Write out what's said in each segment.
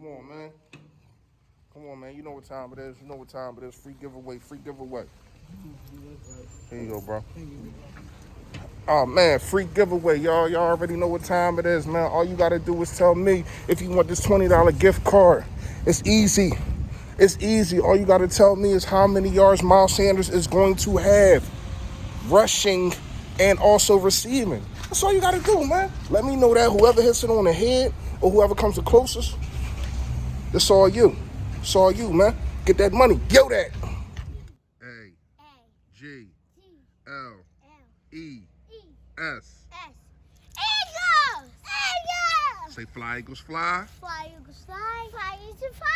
Come on, man. Come on, man. You know what time it is. You know what time it is. Free giveaway. Free giveaway. Here you go, bro. Oh, man. Free giveaway, y'all. Y'all already know what time it is, man. All you got to do is tell me if you want this $20 gift card. It's easy. It's easy. All you got to tell me is how many yards Miles Sanders is going to have rushing and also receiving. That's all you got to do, man. Let me know that. Whoever hits it on the head or whoever comes the closest, it's all you. It's all you, man. Get that money. Yo, that. A G L E S. Eagles! Eagles! Say fly, Eagles, fly. Fly, Eagles, fly. Fly, Eagles, fly.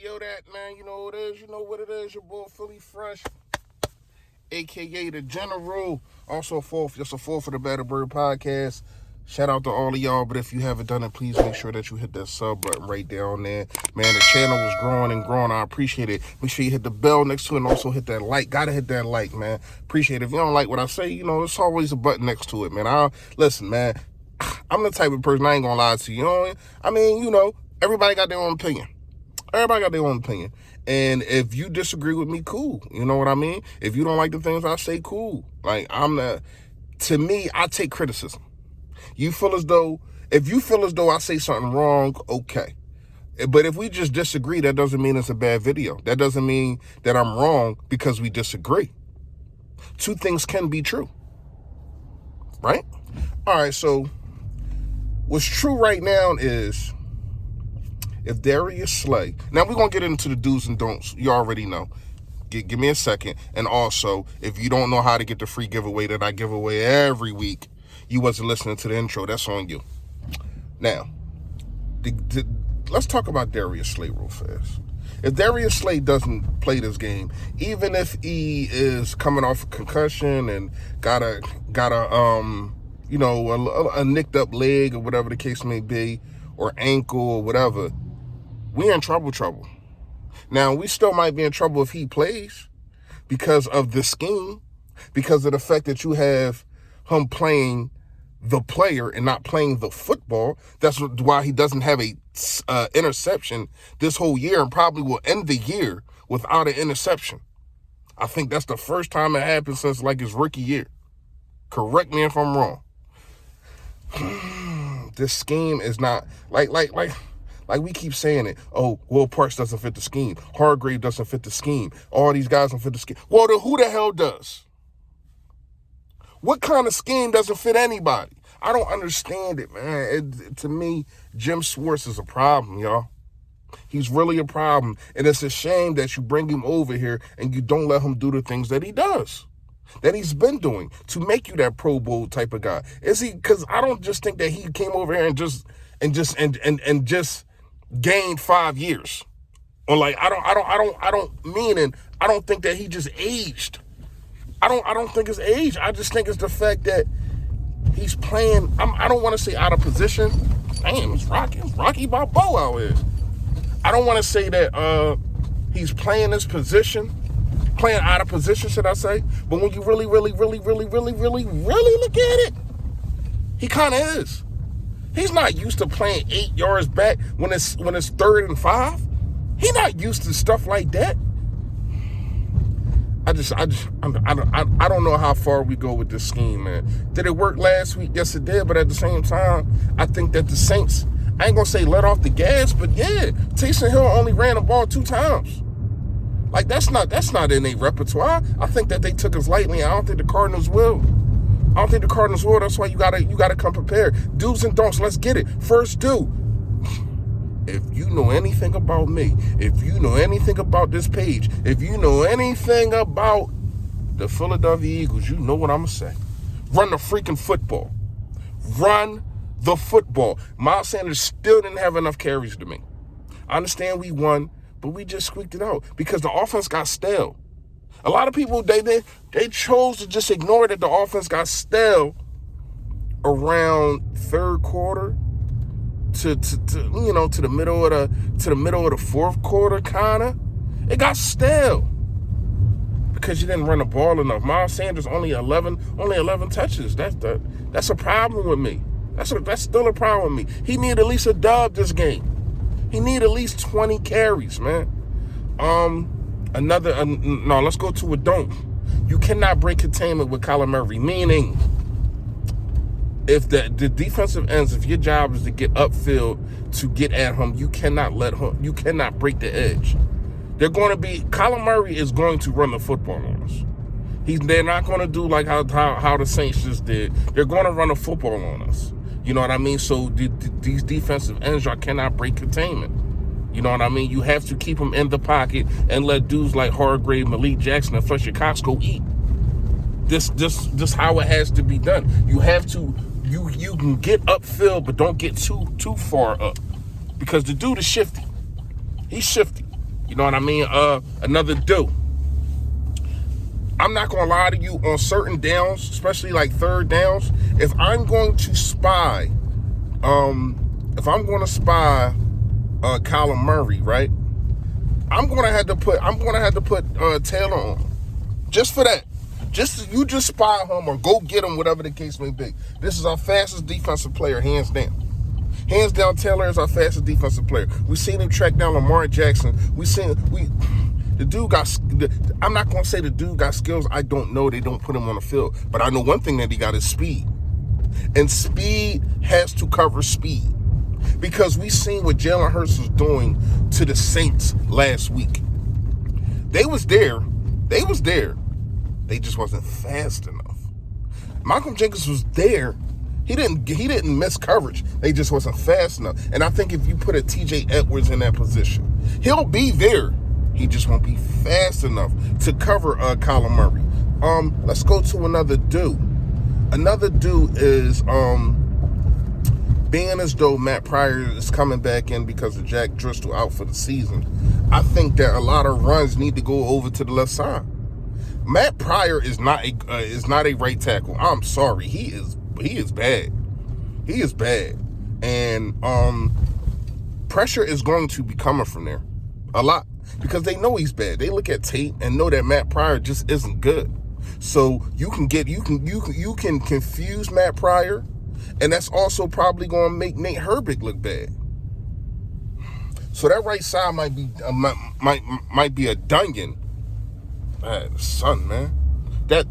Yo, that, man. You know what it is. You know what it is. Your boy, Philly Fresh, a.k.a. The General. Also, just a fourth for the Better Bird podcast. Shout out to all of y'all, but if you haven't done it, please make sure that you hit that sub button right down there. Man, the channel was growing and growing. I appreciate it. Make sure you hit the bell next to it and also hit that like. Gotta hit that like, man. Appreciate it. If you don't like what I say, there's always a button next to it, man. Listen, man, I'm the type of person, I ain't gonna lie to you. Everybody got their own opinion. Everybody got their own opinion. And if you disagree with me, cool. You know what I mean? If you don't like the things I say, cool. To me, I take criticism. If you feel as though I say something wrong, okay. But if we just disagree, that doesn't mean it's a bad video. That doesn't mean that I'm wrong because we disagree. Two things can be true. Right? All right, so what's true right now is if Darius Slay, now we're going to get into the do's and don'ts. You already know. Give me a second. And also, if you don't know how to get the free giveaway that I give away every week, you wasn't listening to the intro. That's on you. Now, let's talk about Darius Slay real fast. If Darius Slay doesn't play this game, even if he is coming off a concussion and got a nicked up leg or whatever the case may be, or ankle or whatever, we in trouble. Now, we still might be in trouble if he plays because of the scheme, because of the fact that you have him playing the player and not playing the football. That's why he doesn't have a interception this whole year and probably will end the year without an interception. I think that's the first time it happened since his rookie year. Correct me if I'm wrong. This scheme is not like we keep saying it. Oh, Will Parks doesn't fit the scheme. Hargrave doesn't fit the scheme. All these guys don't fit the scheme. Well, then who the hell does? What kind of scheme doesn't fit anybody? I don't understand it, man. To me, Jim Schwartz is a problem, y'all. He's really a problem. And it's a shame that you bring him over here and you don't let him do the things that he does, that he's been doing to make you that Pro Bowl type of guy. Is he? Because I don't just think that he came over here and just gained 5 years. Or I don't think that he just aged. I don't think it's age. I just think it's the fact that he's playing. I don't want to say out of position. Damn, it's Rocky Balboa out here. I don't want to say that he's playing out of position, should I say? But when you really look at it, he kind of is. He's not used to playing 8 yards back when it's 3rd and 5. He's not used to stuff like that. I don't know how far we go with this scheme, man. Did it work last week? Yes, it did. But at the same time, I think that the Saints, I ain't gonna say let off the gas, but yeah, Taysom Hill only ran the ball 2 times. That's not in their repertoire. I think that they took us lightly. I don't think the Cardinals will. That's why you gotta come prepared. Do's and don'ts. Let's get it. First do. If you know anything about me, if you know anything about this page, if you know anything about the Philadelphia Eagles, you know what I'm going to say. Run the freaking football. Run the football. Miles Sanders still didn't have enough carries to me. I understand we won, but we just squeaked it out because the offense got stale. A lot of people, they chose to just ignore that the offense got stale around 3rd quarter. To the middle of the 4th quarter, kinda, It got stale because you didn't run the ball enough. Miles Sanders only 11 touches. That's a problem with me. That's still a problem with me. He need at least a dub this game. He need at least 20 carries, man. No, let's go to a don't. You cannot break containment with Kyler Murray, meaning if the defensive ends, if your job is to get upfield to get at him, you cannot break the edge. Kyler Murray is going to run the football on us. They're not going to do like how the Saints just did. They're going to run the football on us. You know what I mean? So these defensive ends, y'all cannot break containment. You know what I mean? You have to keep them in the pocket and let dudes like Hargrave, Malik Jackson, and Fletcher Cox go eat. This how it has to be done. You have to. You can get upfield, but don't get too far up, because the dude is shifty. He's shifty. You know what I mean? Another dude. I'm not gonna lie to you, on certain downs, especially like third downs, if I'm going to spy Kyler Murray, right? I'm gonna have to put Taylor on, just for that. You just spy him or go get him, whatever the case may be. This is our fastest defensive player, hands down. Hands down, Taylor is our fastest defensive player. We seen him track down Lamar Jackson. The dude got. I'm not gonna say the dude got skills. I don't know. They don't put him on the field, but I know one thing that he got is speed, and speed has to cover speed, because we seen what Jalen Hurts was doing to the Saints last week. They was there. They just wasn't fast enough. Malcolm Jenkins was there. He didn't miss coverage. They just wasn't fast enough. And I think if you put a TJ Edwards in that position, he'll be there. He just won't be fast enough to cover Kyler Murray. Let's go to another dude. Another dude is being as though Matt Pryor is coming back in because of Jack Driscoll out for the season. I think that a lot of runs need to go over to the left side. Matt Pryor is not a right tackle. I'm sorry. He is bad. He is bad. And pressure is going to be coming from there a lot, because they know he's bad. They look at tape and know that Matt Pryor just isn't good. So you can confuse Matt Pryor, and that's also probably going to make Nate Herbig look bad. So that right side might be a dungeon. Son, man, that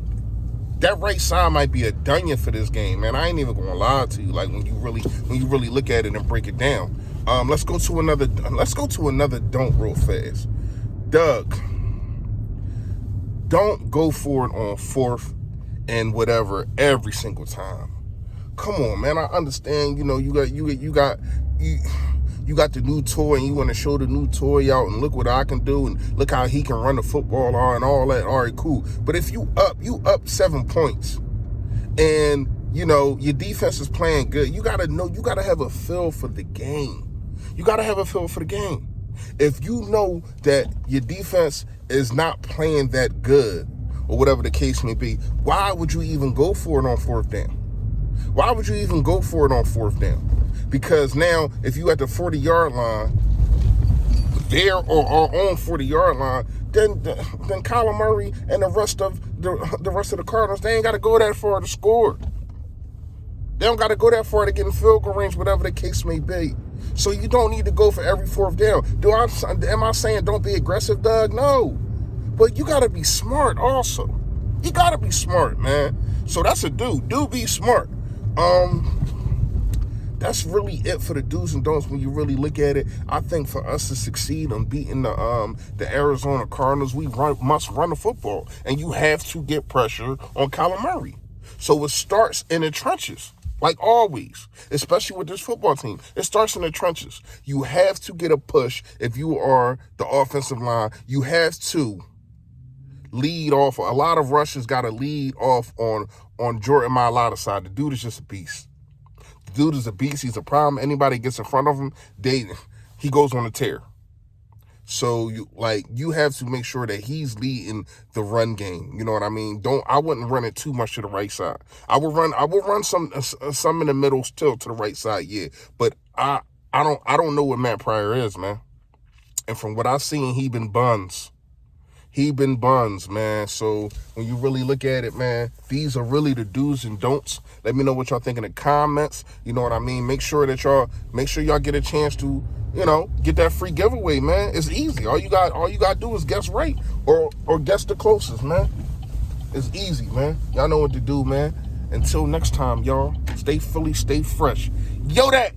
right side might be a dungeon for this game, man. I ain't even gonna lie to you. Like, when you really look at it and break it down. Let's go to another don't real fast. Doug, don't go for it on fourth and whatever every single time. Come on, man. I understand. You know, you got the new toy, and you want to show the new toy out, and look what I can do, and look how he can run the football and all that. All right, cool. But if you up 7 points, and you know your defense is playing good, you gotta have a feel for the game. You gotta have a feel for the game. If you know that your defense is not playing that good, or whatever the case may be, why would you even go for it on fourth down? Why would you even go for it on fourth down? Because now, if you at the 40-yard line, there or on 40-yard line, then Kyler Murray and the rest of the Cardinals, they ain't got to go that far to score. They don't got to go that far to get in field goal range, whatever the case may be. So you don't need to go for every fourth down. Am I saying don't be aggressive, Doug? No. But you got to be smart also. You got to be smart, man. So that's a dude. Do be smart. That's really it for the do's and don'ts when you really look at it. I think for us to succeed on beating the Arizona Cardinals, we must run the football. And you have to get pressure on Kyler Murray. So it starts in the trenches, like always, especially with this football team. It starts in the trenches. You have to get a push if you are the offensive line. You have to lead off. A lot of rushes got to lead off on Jordan Mailata's side. The dude is just a beast. Dude is a beast. He's a problem. Anybody gets in front of him, he goes on a tear. So you have to make sure that he's leading the run game. You know what I mean? I wouldn't run it too much to the right side. I will run some in the middle still to the right side, yeah. But I don't know what Matt Pryor is, man. And from what I seen, he been buns. He been buns, man. So when you really look at it, man, these are really the do's and don'ts. Let me know what y'all think in the comments. You know what I mean? Make sure y'all get a chance to, get that free giveaway, man. It's easy. All you got to do is guess right or guess the closest, man. It's easy, man. Y'all know what to do, man. Until next time, y'all, stay Philly, stay fresh. Yo, that.